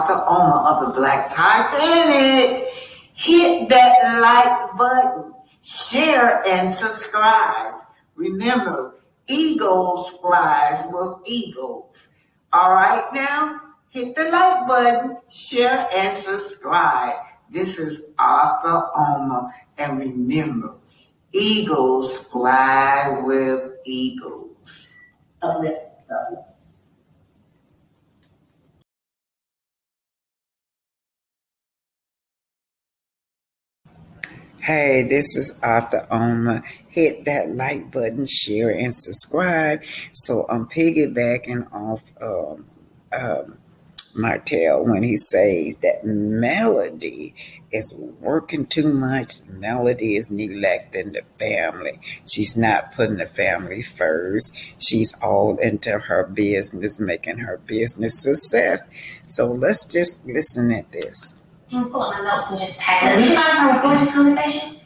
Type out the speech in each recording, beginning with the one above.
author, owner of the Black Titanic. Hit that like button, share and subscribe. Remember, eagles flies with eagles. All right now, hit the like button, share and subscribe. This is Arthur Omer, and remember, eagles fly with eagles. Hey, this is Arthur Omer. Hit that like button, share, and subscribe. So I'm piggybacking off Martel when he says that Melody is working too much. Melody is neglecting the family. She's not putting the family first. She's all into her business, making her business success. So let's just listen at this. I'm gonna pull up my notes and just tag them. Do you mind if I record this conversation?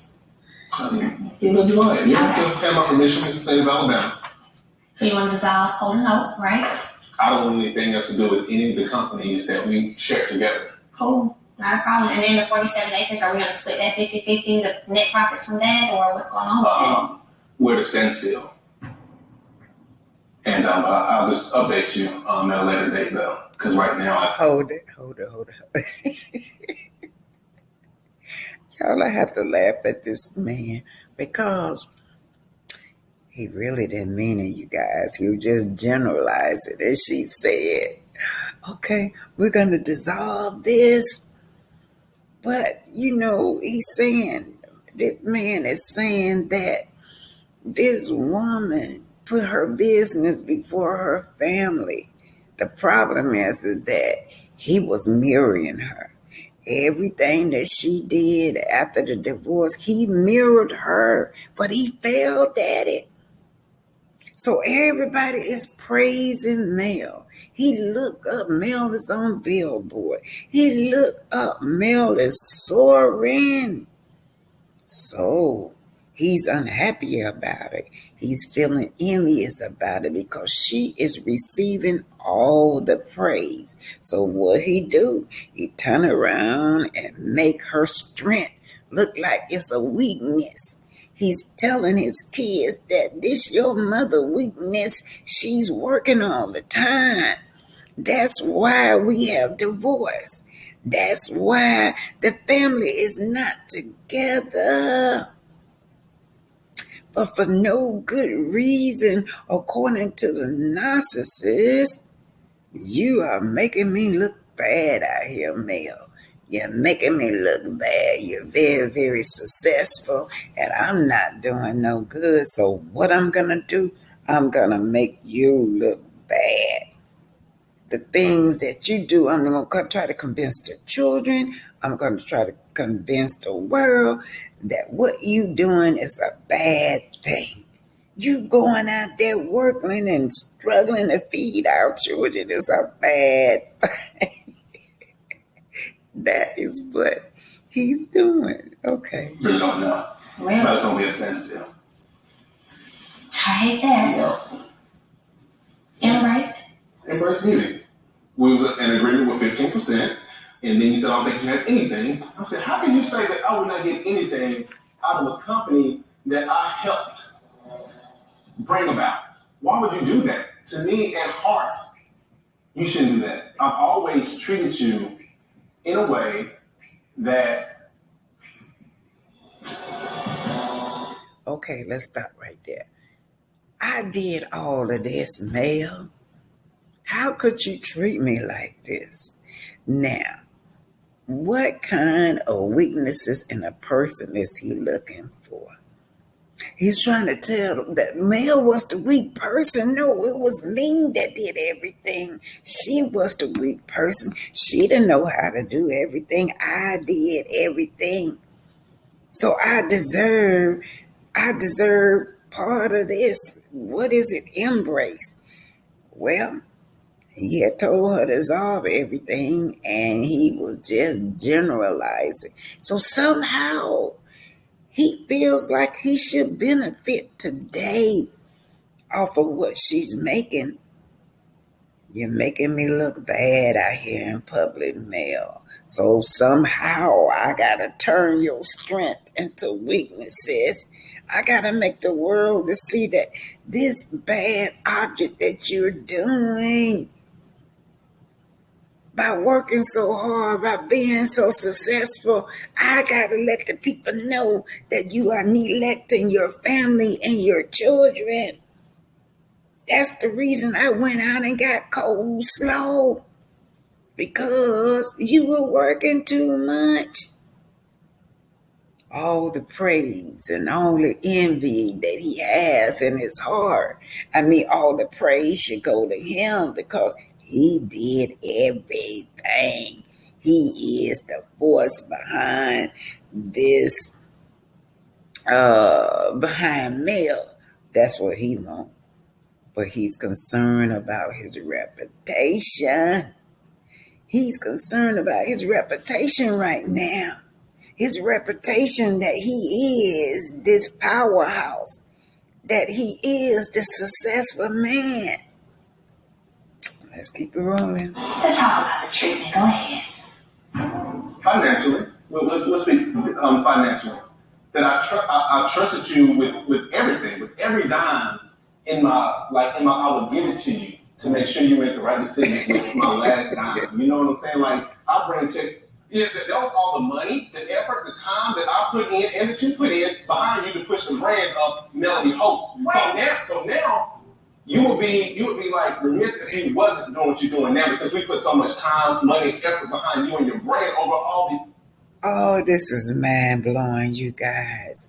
Do what you want. You have to have my permission in the state of Alabama. So you want to dissolve, hold a note, right? I don't want anything else to do with any of the companies that we share together. Cool, not a problem. And then the 47 acres, are we going to split that 50-50, the net profits from that, or what's going on with that? We're at a standstill. And I'll just update you at a later date, though, because right now Hold it. Y'all, I have to laugh at this man because he really didn't mean it, you guys. He was just generalizing it. As she said, okay, we're going to dissolve this. But, he's saying, this man is saying that this woman put her business before her family. The problem is that he was mirroring her. Everything that she did after the divorce, he mirrored her, but he failed at it. So everybody is praising Mel. He looked up, Mel is on Billboard. He looked up, Mel is soaring. So he's unhappy about it. He's feeling envious about it because she is receiving all the praise. So what he do? He turn around and make her strength look like it's a weakness. He's telling his kids that this your mother weakness. She's working all the time. That's why we have divorce. That's why the family is not together. But for no good reason, according to the narcissist, you are making me look bad out here, Mel. You're making me look bad. You're very, very successful, and I'm not doing no good. So what I'm going to do, I'm going to make you look bad. The things that you do, I'm going to try to convince the children. I'm going to try to convince the world that what you doing is a bad thing. You going out there working and struggling to feed our children is a bad thing. That is what he's doing. Okay. really don't know. Really? But it's only a standstill. I hate that. Embrace beauty. We was in agreement with 15%, and then you said, I don't think you had anything. I said, how can you say that I would not get anything out of a company that I helped bring about? Why would you do that? To me, at heart, you shouldn't do that. I've always treated you in a way that... Okay, let's stop right there. I did all of this, Mel. How could you treat me like this? Now, what kind of weaknesses in a person is he looking for? He's trying to tell them that Mel was the weak person. No, it was me that did everything. She was the weak person. She didn't know how to do everything. I did everything. So I deserve part of this. What is it? Embrace. Well, he had told her to dissolve everything, and he was just generalizing. So somehow he feels like he should benefit today off of what she's making. You're making me look bad out here in public, Mel. So somehow I gotta turn your strength into weaknesses. I gotta make the world to see that this bad object that you're doing, by working so hard, by being so successful, I gotta let the people know that you are neglecting your family and your children. That's the reason I went out and got coleslaw, because you were working too much. All the praise and all the envy that he has in his heart. I mean, all the praise should go to him because he did everything. He is the force behind this, behind Mel. That's what he wants. But he's concerned about his reputation. He's concerned about his reputation right now. His reputation that he is this powerhouse, that he is this successful man. Let's keep it rolling. Let's talk about the treatment. Go ahead. Financially, let's speak financially. That I trusted you with everything, with every dime in my I would give it to you to make sure you make the right decision with my last dime. You know what I'm saying? Like, I bring check. Yeah, that was all the money, the effort, the time that I put in and that you put in behind you to push the brand of Melody Hope. So now you would be like remiss if you wasn't doing what you're doing now, because we put so much time, money, effort behind you and your brand over all the. Oh, this is mind blowing, you guys.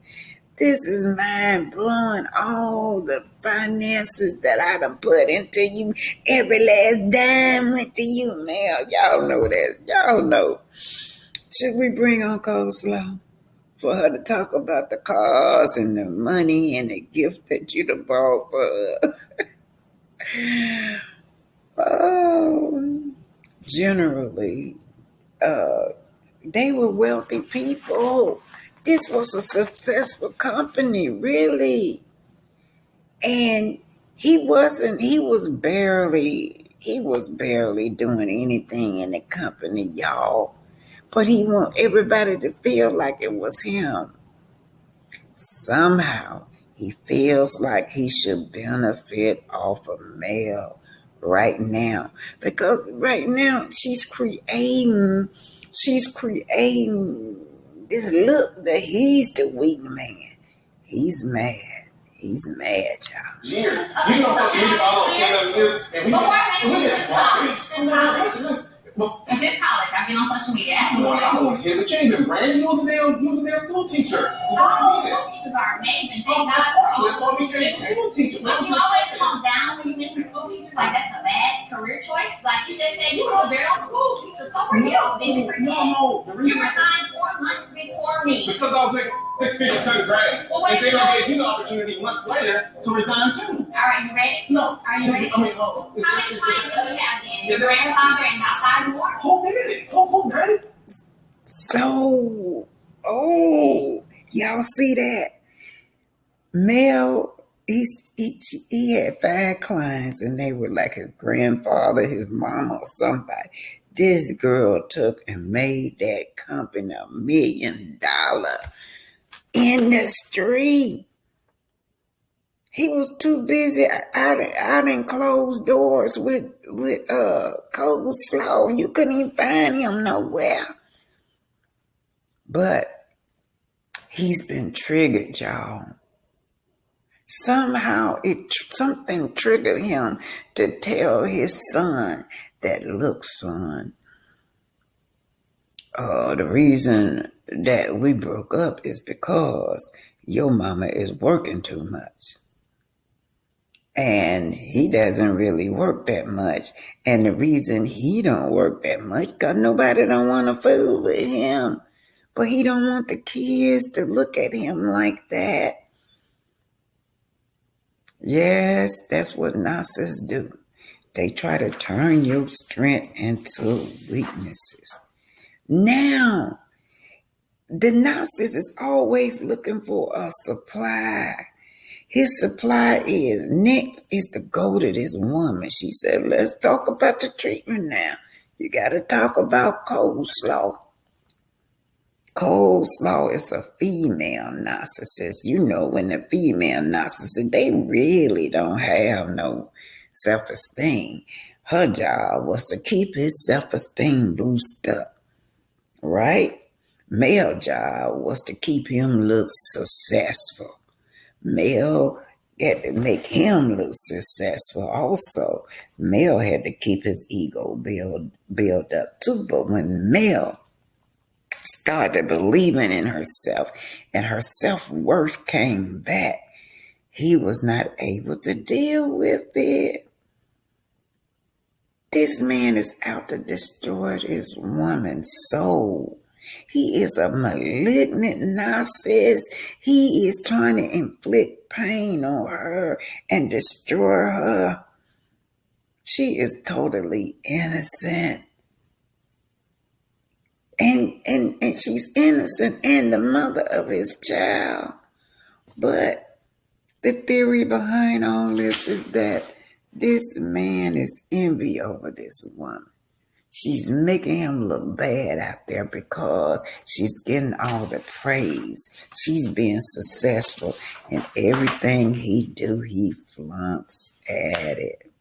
This is mind blowing. All the finances that I done put into you, every last dime went to you, Mel. Y'all know that. Y'all know. Should we bring on coleslaw for her to talk about the cars and the money and the gift that you done bought for her? Oh, generally, they were wealthy people. This was a successful company, really. And he was barely doing anything in the company, y'all. But he want everybody to feel like it was him. Somehow, he feels like he should benefit off of Mel right now. Because right now, she's creating this look that he's the weak man. He's mad. He's mad, y'all. Years. You know, so you all 10 years, and we Since college. It's his college. I've been on social media. I don't want to hear the change. Brand, you was a damn school teacher. All school teachers are amazing. Thank God for all school teachers. But you always come down when you mention school teachers like that's a bad career choice. Like you just said, you was a very old school teacher. So were you? Did you forget? No. You resigned 4 months before me. Because I was making 6 figures studying grades. Well, and they gave you the opportunity months later to resign too. All right, you ready? No. Are you ready? I mean, how many clients did you have then? Your grandfather and about 5 more? Who did it? Who did it? So, y'all see that? Mel, he had 5 clients, and they were like his grandfather, his mama, or somebody. This girl took and made that company $1 million industry. He was too busy out in closed doors with coleslaw. You couldn't even find him nowhere. But he's been triggered, y'all. Somehow something triggered him to tell his son that, look, son, the reason that we broke up is because your mama is working too much. And he doesn't really work that much. And the reason he don't work that much, because nobody don't want to fool with him. But he don't want the kids to look at him like that. Yes, that's what narcissists do. They try to turn your strength into weaknesses. Now, the narcissist is always looking for a supply. His supply is next is to go to this woman. She said, let's talk about the treatment now. You got to talk about coleslaw. Coleslaw is a female narcissist. You know, when the female narcissist, they really don't have no self-esteem. Her job was to keep his self-esteem boosted up, right? Male job was to keep him look successful. Male had to make him look successful also. Male had to keep his ego build up too. But when Mel started believing in herself and her self-worth came back, he was not able to deal with it. This man is out to destroy this woman's soul. He is a malignant narcissist. He is trying to inflict pain on her and destroy her. She is totally innocent. And she's innocent and the mother of his child. But the theory behind all this is that this man is envy over this woman. She's making him look bad out there because she's getting all the praise. She's being successful, and everything he do, he flunks at it.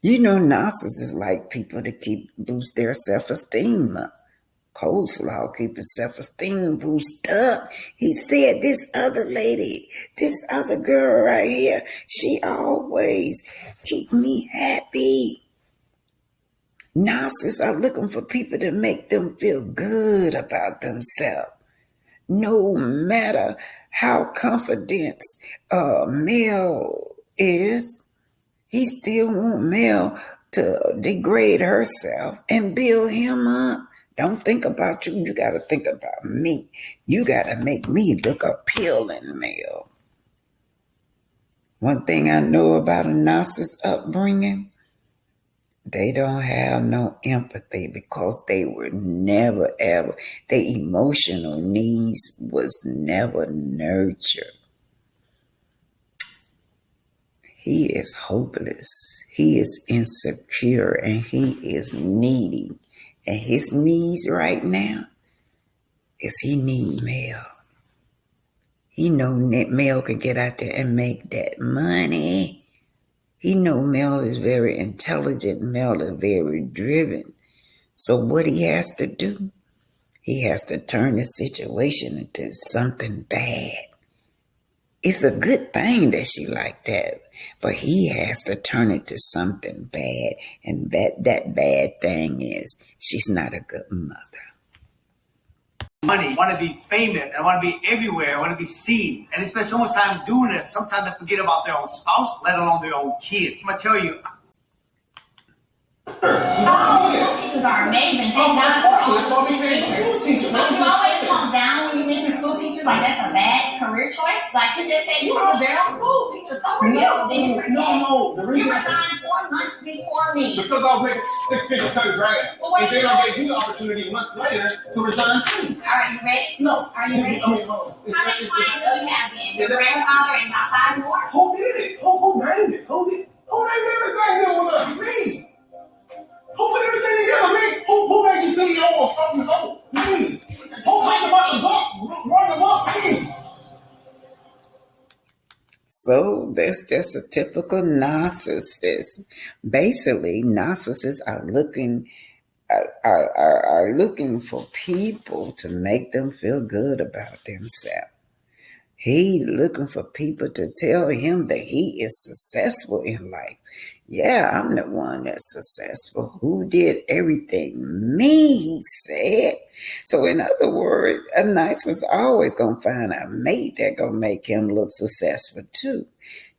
You know, narcissists like people to boost their self-esteem up. Coleslaw keep his self-esteem boosted up. He said, this other lady, this other girl right here, she always keep me happy. Narcissists are looking for people to make them feel good about themselves. No matter how confident Mel is, he still want Mel to degrade herself and build him up. Don't think about you. You got to think about me. You got to make me look appealing, Mel. One thing I know about a narcissist upbringing, they don't have no empathy because they were never, ever, their emotional needs was never nurtured. He is hopeless. He is insecure and he is needy. And his needs right now is he need Mel. He know that Mel can get out there and make that money. He know Mel is very intelligent. Mel is very driven. So what he has to do, he has to turn the situation into something bad. It's a good thing that she like that, but he has to turn it to something bad. And that bad thing is she's not a good mother. Money, want to be famous, I want to be everywhere, I want to be seen. And they spend so much time doing this, sometimes they forget about their own spouse, let alone their own kids. I'm going to tell you. School teachers are amazing. Thank God for all school teachers. But you always come down when you mention school teachers like that's a bad career choice. Like you just said, you were a very own school teacher. So were you. Then you forget. No. You resigned 4 months before me. Because I was making 6 figures, 100 grand. So and then I gave you the opportunity months later to resign too. All right, you ready? No. Are you ready? I mean, how many clients did you have then? Your grandfather and about 5 more? Who did it? Who named it? Who named everything that was us? Me. Who put everything together? Me. Who made you CEO of fucking home? Me. Who talked about the book? Run the book? Me. So that's just a typical narcissist. Basically, narcissists are looking for people to make them feel good about themselves. He looking for people to tell him that he is successful in life. Yeah, I'm the one that's successful. Who did everything? Me, he said. So in other words, a narcissist always going to find a mate that going to make him look successful too.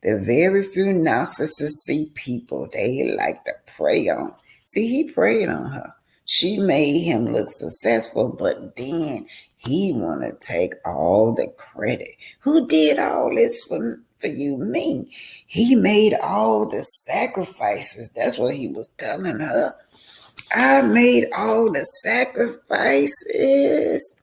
The very few narcissistic people, they like to prey on. See, he preyed on her. She made him look successful, but then he want to take all the credit. Who did all this for you? Me. He made all the sacrifices. That's what he was telling her. I made all the sacrifices.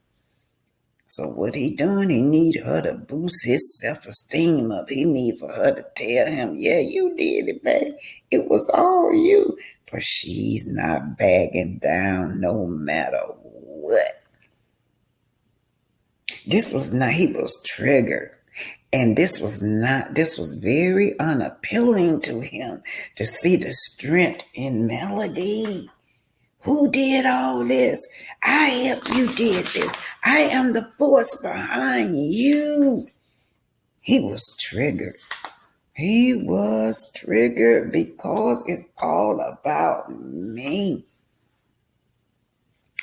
So what he doing? He need her to boost his self-esteem up. He need for her to tell him, yeah, you did it, babe. It was all you. But she's not backing down no matter what. This was not, he was triggered. And this was very unappealing to him to see the strength in Melody. Who did all this? I helped you did this. I am the force behind you. He was triggered. He was triggered because it's all about me.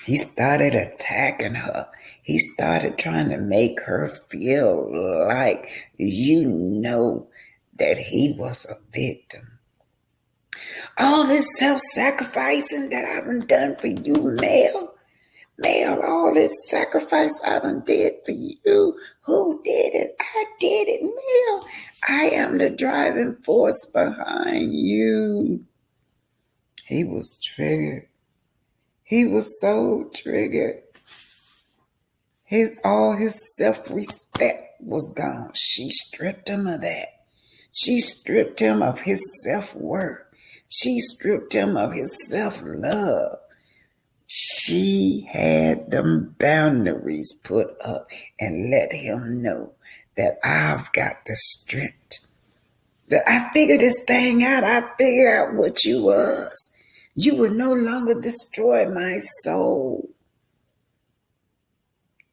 He started attacking her. He started trying to make her feel like that he was a victim. All this self-sacrificing that I've done for you, Mel. Mel, all this sacrifice I done did for you. Who did it? I did it, Mel. I am the driving force behind you. He was triggered. He was so triggered. All his self-respect was gone. She stripped him of that. She stripped him of his self-worth. She stripped him of his self-love. She had them boundaries put up and let him know that I've got the strength. That I figured this thing out. I figured out what you was. You would no longer destroy my soul.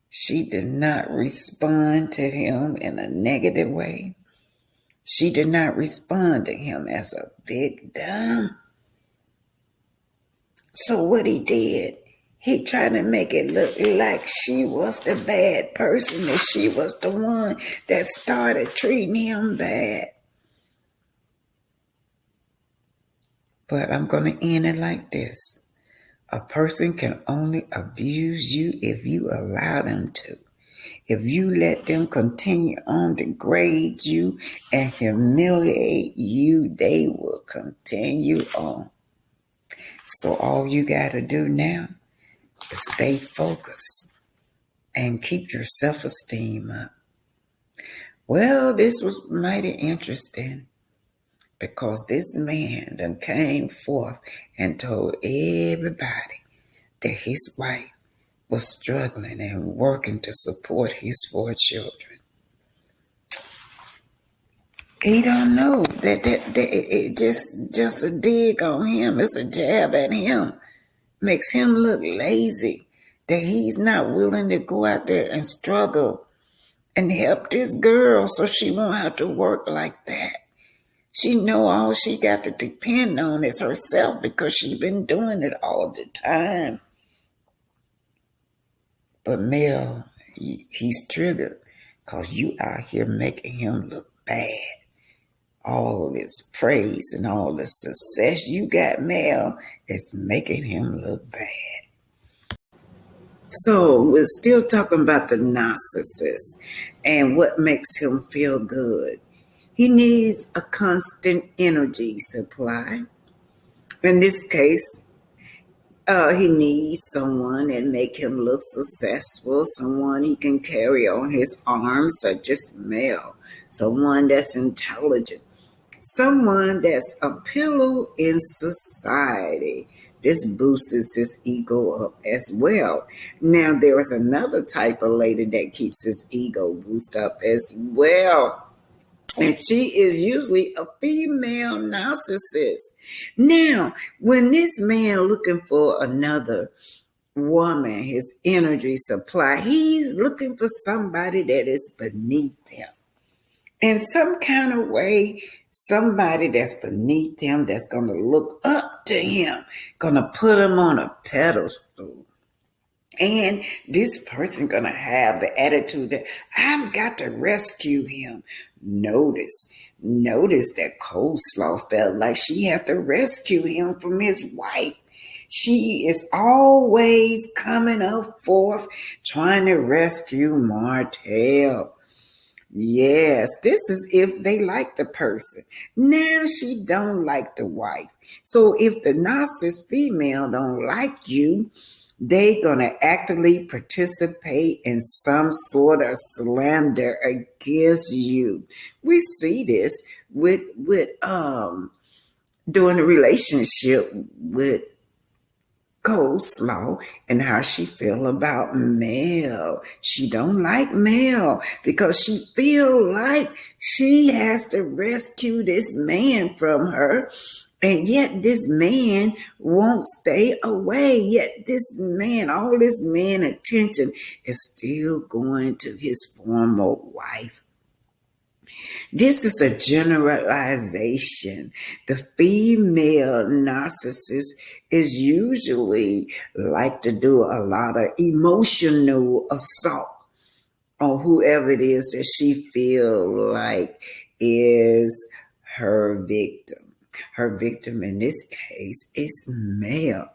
She did not respond to him in a negative way. She did not respond to him as a victim. So what he did, he tried to make it look like she was the bad person, that she was the one that started treating him bad. But I'm going to end it like this. A person can only abuse you if you allow them to. If you let them continue on to degrade you and humiliate you, they will continue on. So all you got to do now is stay focused and keep your self-esteem up. Well, this was mighty interesting because this man done came forth and told everybody that his wife was struggling and working to support his 4 children. He don't know that it just a dig on him. It's a jab at him. Makes him look lazy. That he's not willing to go out there and struggle and help this girl so she won't have to work like that. She know all she got to depend on is herself because she been doing it all the time. But Mel, he's triggered because you out here making him look bad. All this praise and all the success you got, Mel, is making him look bad. So we're still talking about the narcissist and what makes him feel good. He needs a constant energy supply. In this case, he needs someone that make him look successful, someone he can carry on his arms, such as Mel, someone that's intelligent, someone that's a pillow in society. This boosts his ego up as well. Now, there is another type of lady that keeps his ego boosted up as well. And she is usually a female narcissist. Now, when this man looking for another woman, his energy supply, he's looking for somebody that is beneath him. In some kind of way, somebody that's beneath him, that's going to look up to him, going to put him on a pedestal. And this person going to have the attitude that I've got to rescue him. Notice that Coleslaw felt like she had to rescue him from his wife. She is always coming up forth trying to rescue Martel. Yes, this is if they like the person. Now she don't like the wife. So if the narcissist female don't like you, They're going to actively participate in some sort of slander against you. We see this with during a relationship with Coleslaw and how she feel about Mel. She don't like Mel because she feel like she has to rescue this man from her. And yet this man won't stay away. Yet this man, all this man attention is still going to his former wife. This is a generalization. The female narcissist is usually like to do a lot of emotional assault on whoever it is that she feel like is her victim. Her victim in this case is male.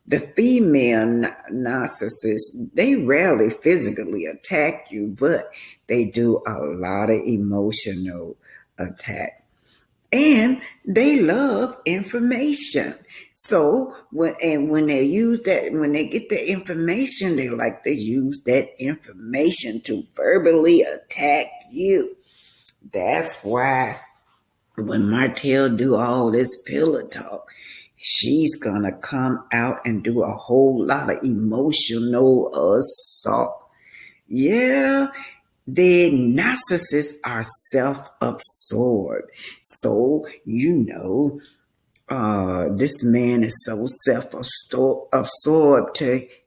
The female narcissists, they rarely physically attack you, but they do a lot of emotional attack. And they love information. So when they use that, when they get the information, they like to use that information to verbally attack you. That's why when Martel do all this pillow talk, she's gonna come out and do a whole lot of emotional assault. Yeah, the narcissists are self-absorbed. So, this man is so self-absorbed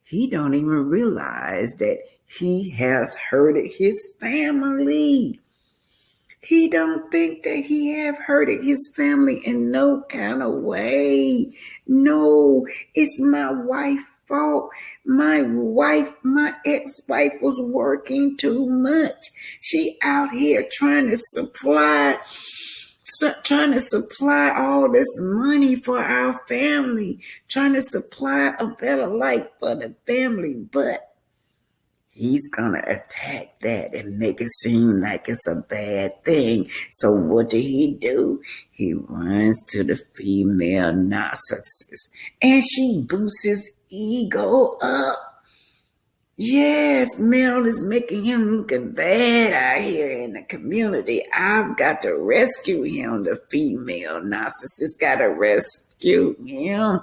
he don't even realize that he has hurted his family. He don't think that he have hurted his family in no kind of way. No, it's my wife's fault. My ex-wife was working too much. She out here trying to supply all this money for our family, trying to supply a better life for the family, but he's gonna attack that and make it seem like it's a bad thing. So what did he do? He runs to the female narcissist and she boosts his ego up. Yes, Mel is making him looking bad out here in the community. I've got to rescue him. The female narcissist got to rescue him.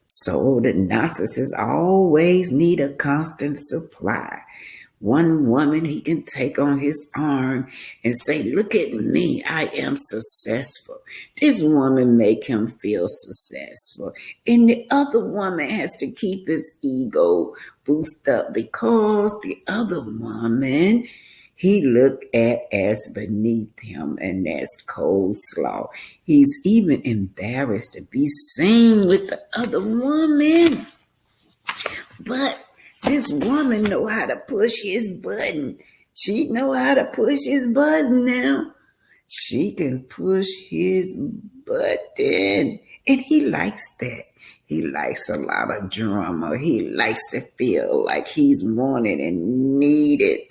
So the narcissist always need a constant supply. One woman he can take on his arm and say, look at me, I am successful. This woman make him feel successful. And the other woman has to keep his ego boosted up because the other woman he looked at as beneath him, and that's coleslaw. He's even embarrassed to be seen with the other woman. But this woman know how to push his button. She know how to push his button now. She can push his button. And he likes that. He likes a lot of drama. He likes to feel like he's wanted and needed.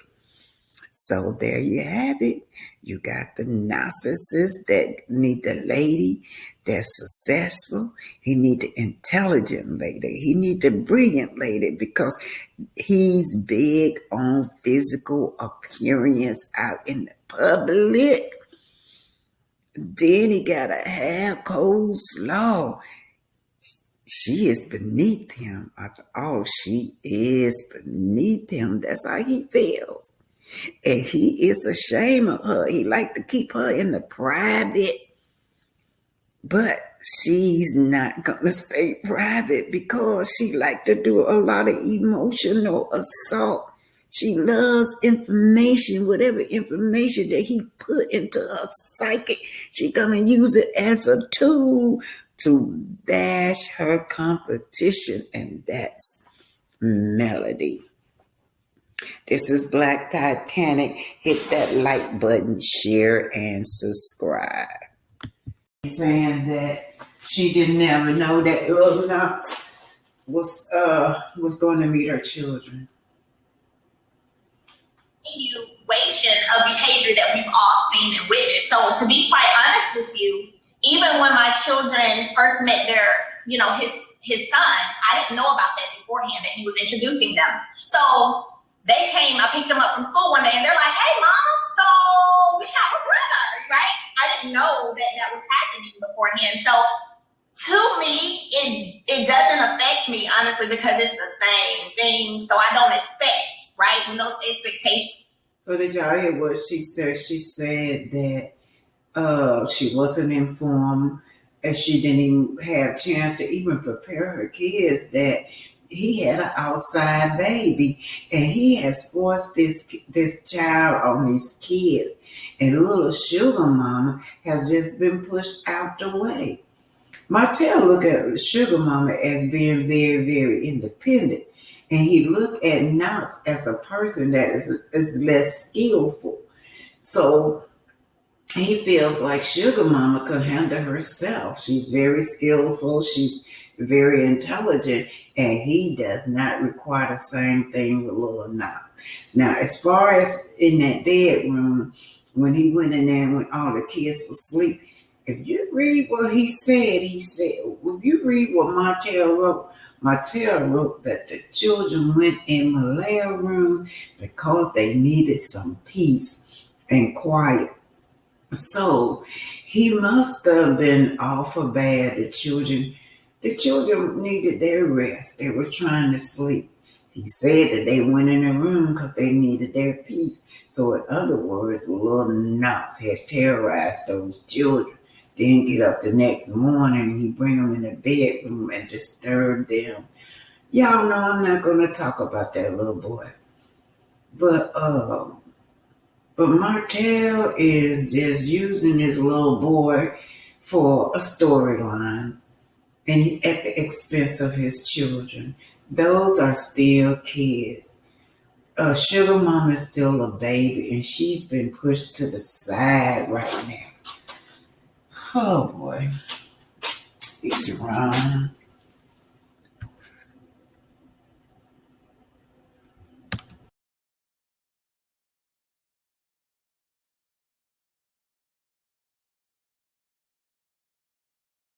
So there you have it. You got the narcissist that need the lady that's successful. He need the intelligent lady. He need the brilliant lady because he's big on physical appearance out in the public. Then he gotta have coleslaw. She is beneath him. After all, she is beneath him. That's how he feels. And he is ashamed of her. He like to keep her in the private. But she's not going to stay private because she like to do a lot of emotional assault. She loves information, whatever information that he put into her psyche. She's going to use it as a tool to bash her competition. And that's Melody. This is Black Titanic. Hit that like button, share, and subscribe. Saying that she didn't ever know that little Knox was going to meet her children. Continuation of behavior that we've all seen and witnessed. So to be quite honest with you, even when my children first met their, his his son. I didn't know about that beforehand, that he was introducing them. So they came, I picked them up from school one day, and they're like, hey, Mama, so we have a brother, right? I didn't know that that was happening beforehand. So to me, it doesn't affect me, honestly, because it's the same thing. So I don't expect, right? When those expectations. So did y'all hear what she said? She said that she wasn't informed, and she didn't even have a chance to even prepare her kids that he had an outside baby, and he has forced this child on these kids, and little sugar mama has just been pushed out the way. Martel look at sugar mama as being very, very independent, and he look at Knox as a person that is less skillful. So he feels like sugar mama could handle herself. She's very skillful. She's very intelligent, and he does not require the same thing with little Knox. Now, as far as in that bedroom, when he went in there when all the kids were asleep, if you read what he said, if you read what Martel wrote that the children went in Malaya room because they needed some peace and quiet. So he must have been awful bad. The children needed their rest. They were trying to sleep. He said that they went in a room because they needed their peace. So in other words, little Knox had terrorized those children. Then get up the next morning and he bring them in the bedroom and disturb them. Y'all know I'm not going to talk about that little boy. But Martel is just using this little boy for a storyline, and at the expense of his children. Those are still kids. Sugar Mama is still a baby, and she's been pushed to the side right now. Oh boy, he's wrong.